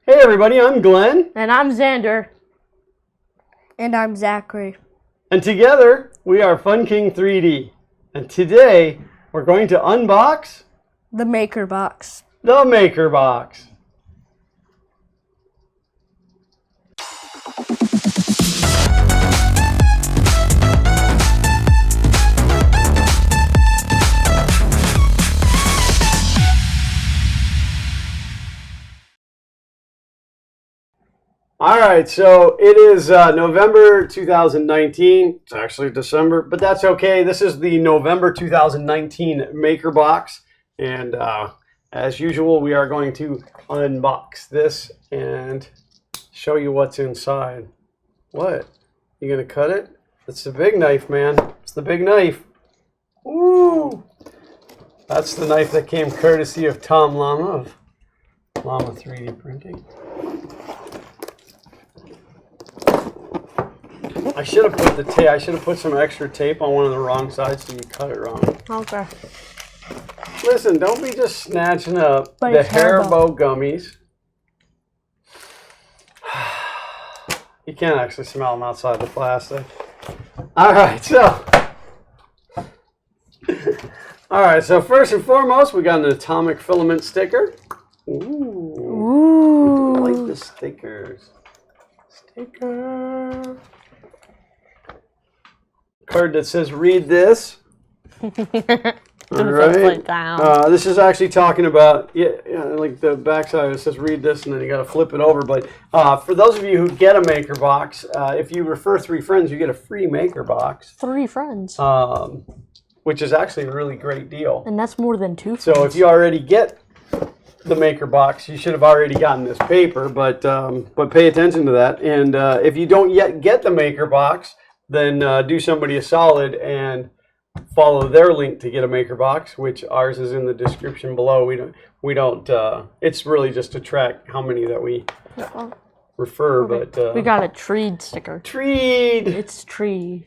Hey everybody, I'm Glenn. And I'm Xander. And I'm Zachary. And together, we are Fun King 3D. And today, we're going to unbox The Maker Box. the Maker Box. All right, so it is November 2019. It's actually December, but that's okay. This is the November 2019 Maker Box. And as usual, we are going to unbox this and show you what's inside. What? You going to cut it? It's the big knife, man. It's the big knife. Woo! That's the knife that came courtesy of Tom Llama of Llama 3D Printing. I should have put the tape. I should have put some extra tape on one of the wrong sides so you cut it wrong. Okay. Listen, don't be just snatching up But the it's Haribo gummies. You can't actually smell them outside the plastic. All right, so. All right, so first and foremost, we got an atomic filament sticker. Ooh. I like the stickers. Sticker. Card that says read this. All right. This is actually talking about like the backside. It says read this, and then you got to flip it over. But for those of you who get a Maker Box, if you refer 3 friends, you get a free Maker Box. 3 friends. Which is actually a really great deal. And that's more than 2 friends. So if you already get the Maker Box, you should have already gotten this paper. But pay attention to that. And if you don't yet get the Maker Box, then do somebody a solid and follow their link to get a Maker Box, which ours is in the description below. We don't. It's really just to track how many that we refer. Okay. But we got a treed sticker. Treed. It's tree.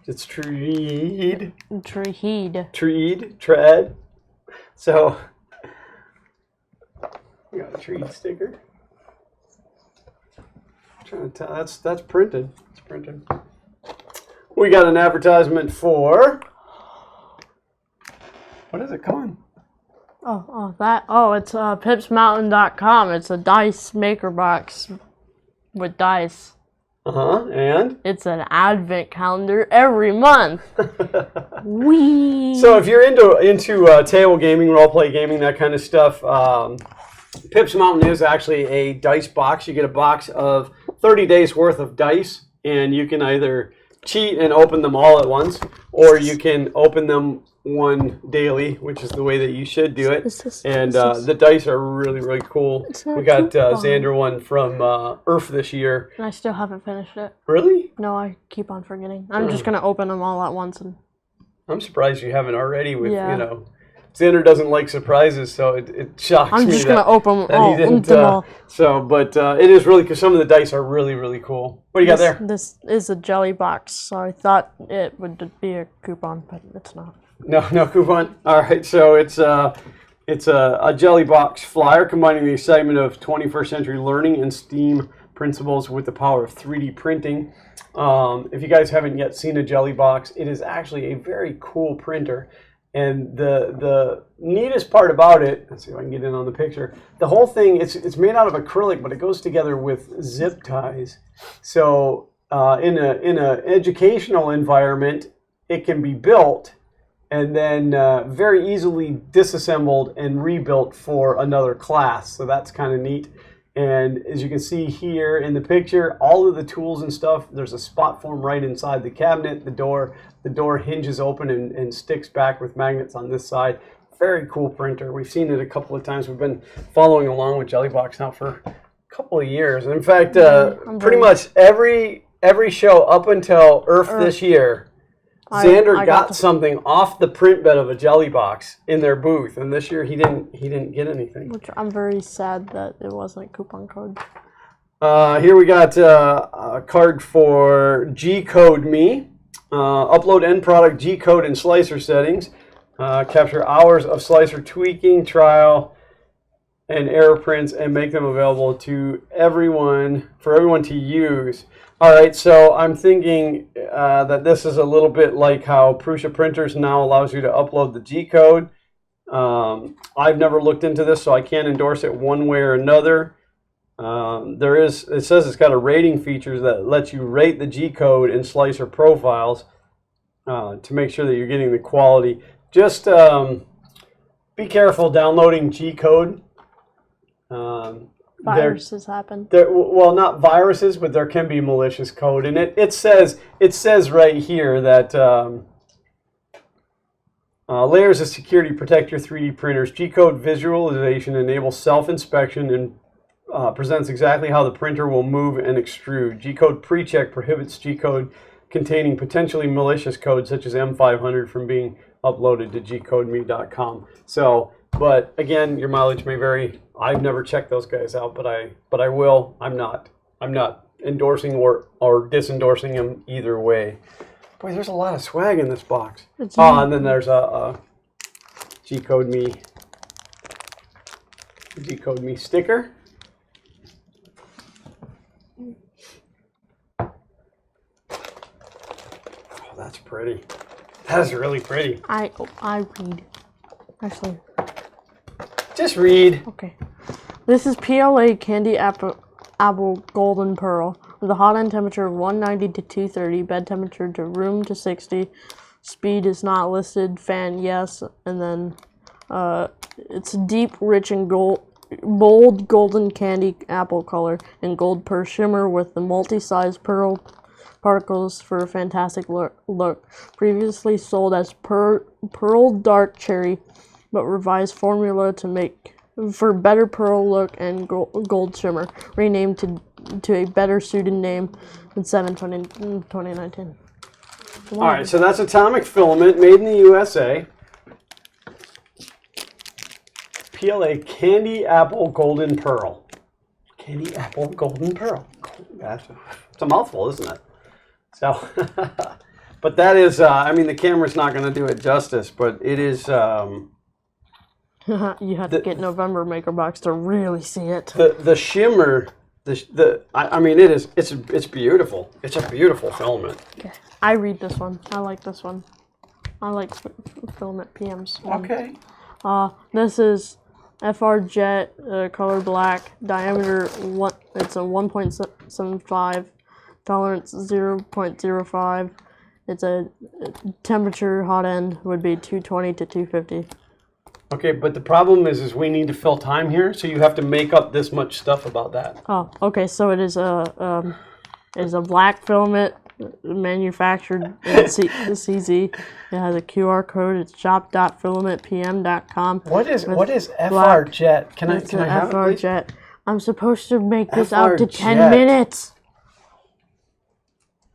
It's treed. Treed. Tread. So we got a treed sticker. I'm trying to tell. That's printed. It's printed. We got an advertisement for. What is it coming? It's pipsmountain.com. It's a dice maker box with dice. And? It's an advent calendar every month. Wee. So if you're into table gaming, role play gaming, that kind of stuff, Pips Mountain is actually a dice box. You get a box of 30 days worth of dice, and you can either cheat and open them all at once, or you can open them one daily, which is the way that you should do it. And the dice are really, really cool. We got Xander one from Earth this year. And I still haven't finished it. Really? No, I keep on forgetting. I'm just going to open them all at once. And I'm surprised you haven't already with, Xander doesn't like surprises, so it shocks me. I'm just going to open them all. But it is really, because some of the dice are really, really cool. What do you got there? This is a jelly box, so I thought it would be a coupon, but it's not. No coupon. All right, so it's a jelly box flyer combining the excitement of 21st century learning and STEAM principles with the power of 3D printing. If you guys haven't yet seen a jelly box, it is actually a very cool printer. And the neatest part about it, let's see if I can get in on the picture. The whole thing, it's made out of acrylic, but it goes together with zip ties. So in an educational environment, it can be built and then very easily disassembled and rebuilt for another class. So that's kind of neat. And as you can see here in the picture, all of the tools and stuff, there's a spot form right inside the cabinet. The door hinges open and sticks back with magnets on this side. Very cool printer. We've seen it a couple of times. We've been following along with Jellybox now for a couple of years. In fact, pretty much every show up until Earth this year, Xander got something off the print bed of a jelly box in their booth, and this year he didn't get anything. Which I'm very sad that it wasn't a coupon code. Here we got a card for GCodeMe. Upload end product G-code and slicer settings. Capture hours of slicer tweaking, trial, and error prints and make them available to everyone, for everyone to use. All right, so I'm thinking that this is a little bit like how Prusa Printers now allows you to upload the G-code. I've never looked into this, so I can't endorse it one way or another. It says it's got a rating feature that lets you rate the G-code in slicer profiles to make sure that you're getting the quality. Just be careful downloading G-code. Viruses happen. Well, not viruses, but there can be malicious code, and it says right here that layers of security protect your 3D printers. G-code visualization enables self-inspection and presents exactly how the printer will move and extrude. G-code pre-check prohibits G-code containing potentially malicious code such as M500 from being uploaded to GCodeMe.com. So, but again, your mileage may vary. I've never checked those guys out, but I will. I'm not endorsing or disendorsing them either way. Boy, there's a lot of swag in this box. And then there's a GCodeMe sticker. Oh, that's pretty. That is really pretty. I read. Actually. Just read. Okay. This is PLA Candy Apple Golden Pearl with a hot end temperature of 190 to 230, bed temperature to room to 60. Speed is not listed. Fan, yes. And then it's deep, rich, and bold golden candy apple color and gold pearl shimmer with the multi-size pearl particles for a fantastic look. Previously sold as pearl dark cherry, but revised formula to make for better pearl look and gold shimmer. Renamed to a better suited name in 7/2019. All right, so that's Atomic Filament, made in the USA. PLA Candy Apple Golden Pearl. Candy Apple Golden Pearl. It's a mouthful, isn't it? So, but that is, I mean, the camera's not going to do it justice, but it is. You have to get November Maker Box to really see it. The shimmer, I mean, it's beautiful. It's a beautiful filament. Okay. I read this one. I like this one. I like Filament PM's one. Okay. This is FR Jet, color black, diameter it's a 1.75, tolerance 0.05. It's a temperature hot end would be 220 to 250. Okay, but the problem is we need to fill time here, so you have to make up this much stuff about that. Oh, okay. So it is a black filament manufactured in CZ. It has a QR code. It's shop.filamentpm.com. What is FR Jet? Can I have FR it, Jet. I'm supposed to make this FR out to Jet. 10 minutes.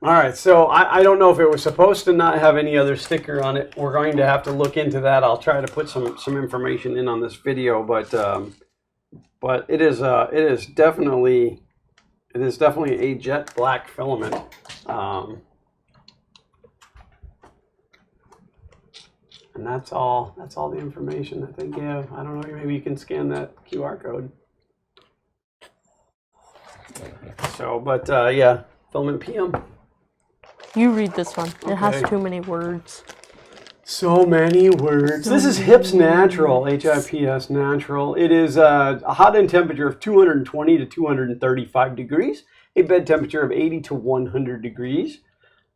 All right, so I don't know if it was supposed to not have any other sticker on it. We're going to have to look into that. I'll try to put some information in on this video, but it is definitely a jet black filament. And that's all the information that they give. I don't know, maybe you can scan that QR code. So, but yeah, Filament PM. You read this one. It has Okay. too many words. So many words. This is HIPS Natural, HIPS Natural. It is a hot end temperature of 220 to 235 degrees, a bed temperature of 80 to 100 degrees,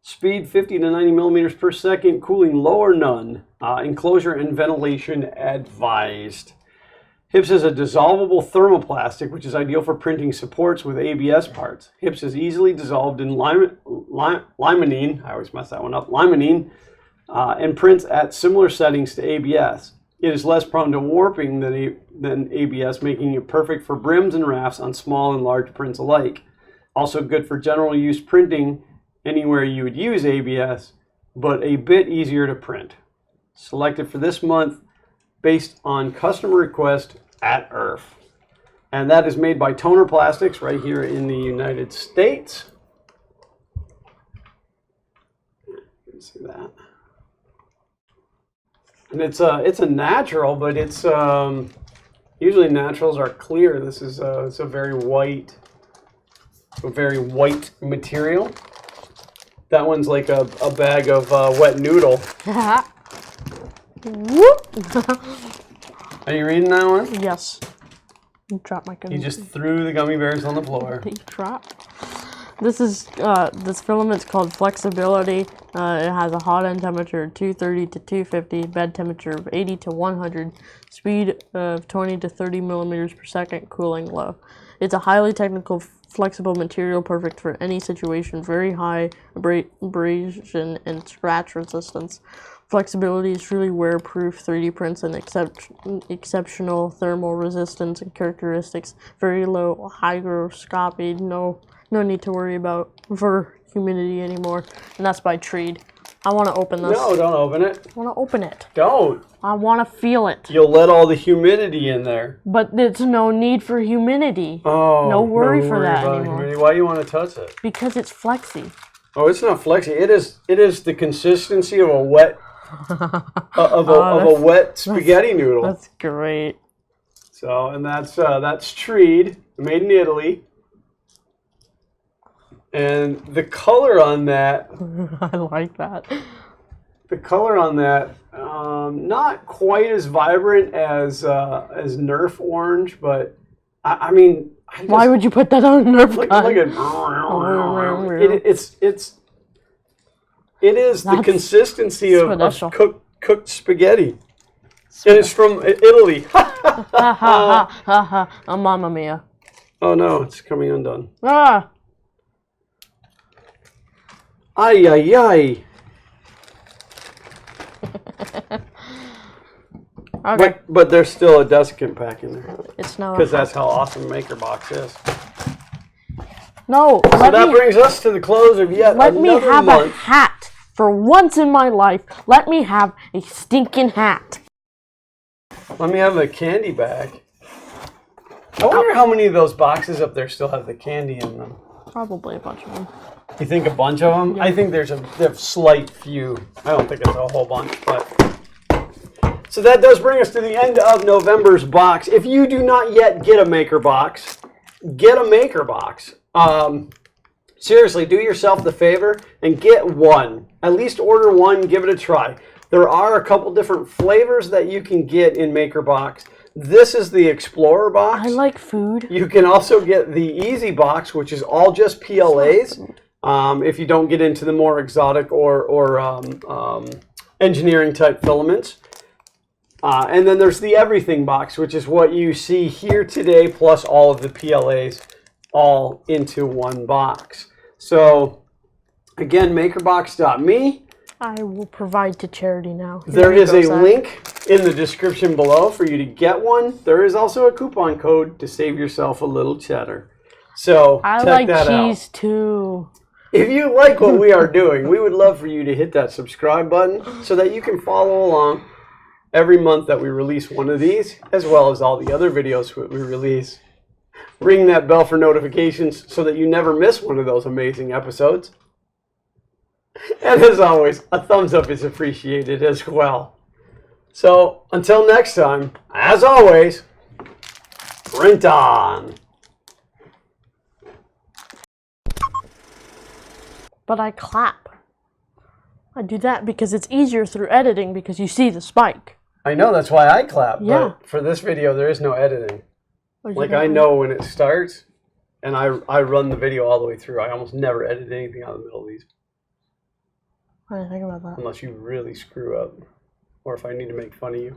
speed 50 to 90 millimeters per second, cooling low or none, enclosure and ventilation advised. HIPS is a dissolvable thermoplastic, which is ideal for printing supports with ABS parts. HIPS is easily dissolved in limonene, I always mess that one up, limonene, and prints at similar settings to ABS. It is less prone to warping than ABS, making it perfect for brims and rafts on small and large prints alike. Also good for general use printing anywhere you would use ABS, but a bit easier to print. Selected for this month based on customer request at IRF. And that is made by Toner Plastics right here in the United States. You can see that. And it's a natural, but it's Usually naturals are clear. This is it's a very white material. That one's like a bag of wet noodle. Whoop! Are you reading that one? Yes. Drop my gummy. You just threw the gummy bears on the floor. They drop. This is this filament's called Flexibility. It has a hot end temperature of 230 to 250, bed temperature of 80 to 100, speed of 20 to 30 millimeters per second, cooling low. It's a highly technical, flexible material, perfect for any situation. Very high abrasion and scratch resistance. Flexibility is truly wear-proof 3D prints and exceptional thermal resistance and characteristics. Very low hygroscopy. No need to worry about for humidity anymore. And that's by Treed. I want to open this. No, don't open it. I want to open it. Don't. I want to feel it. You'll let all the humidity in there. But there's no need for humidity. Oh, no worry for that about anymore. humidity. Why do you want to touch it? Because it's flexy. Oh, it's not flexy. It is the consistency of a wet of a wet spaghetti noodle. That's great. So, and that's Treed, made in Italy. And the color on that, I like that. the color on that, not quite as vibrant as Nerf orange, but I mean, why would you put that on a Nerf gun? Look at it is the consistency of cooked spaghetti, and it's from Italy. Ha ha ha ha ha! Mamma mia! Oh no, it's coming undone. Ah! Ay ay ay! Okay. But there's still a desiccant pack in there. It's no. Because that's how awesome MakerBox is. No. So that brings us to the close of yet another month. Let me have a hat. For once in my life, let me have a stinking hat. Let me have a candy bag. I wonder how many of those boxes up there still have the candy in them. Probably a bunch of them. You think a bunch of them? Yeah. I think there's a slight few. I don't think it's a whole bunch, but... So that does bring us to the end of November's box. If you do not yet get a MakerBox, get a MakerBox. Seriously, do yourself the favor and get one. At least order one, give it a try. There are a couple different flavors that you can get in MakerBox. This is the Explorer box. I like food. You can also get the Easy box, which is all just PLAs. If you don't get into the more exotic or engineering type filaments. And then there's the Everything box, which is what you see here today, plus all of the PLAs all into one box. So, again, makerbox.me. I will provide to charity now. There is a link in the description below for you to get one. There is also a coupon code to save yourself a little cheddar. So, I check that like cheese out. too. If you like what we are doing, we would love for you to hit that subscribe button so that you can follow along every month that we release one of these, as well as all the other videos we release. Ring that bell for notifications so that you never miss one of those amazing episodes. And as always, a thumbs up is appreciated as well. So, until next time, as always, print on! But I clap. I do that because it's easier through editing because you see the spike. I know, that's why I clap, Yeah. but for this video, there is no editing. Or Like, I know when it starts, and I run the video all the way through. I almost never edit anything out of the middle of these. I didn't think about that. Unless you really screw up, or if I need to make fun of you.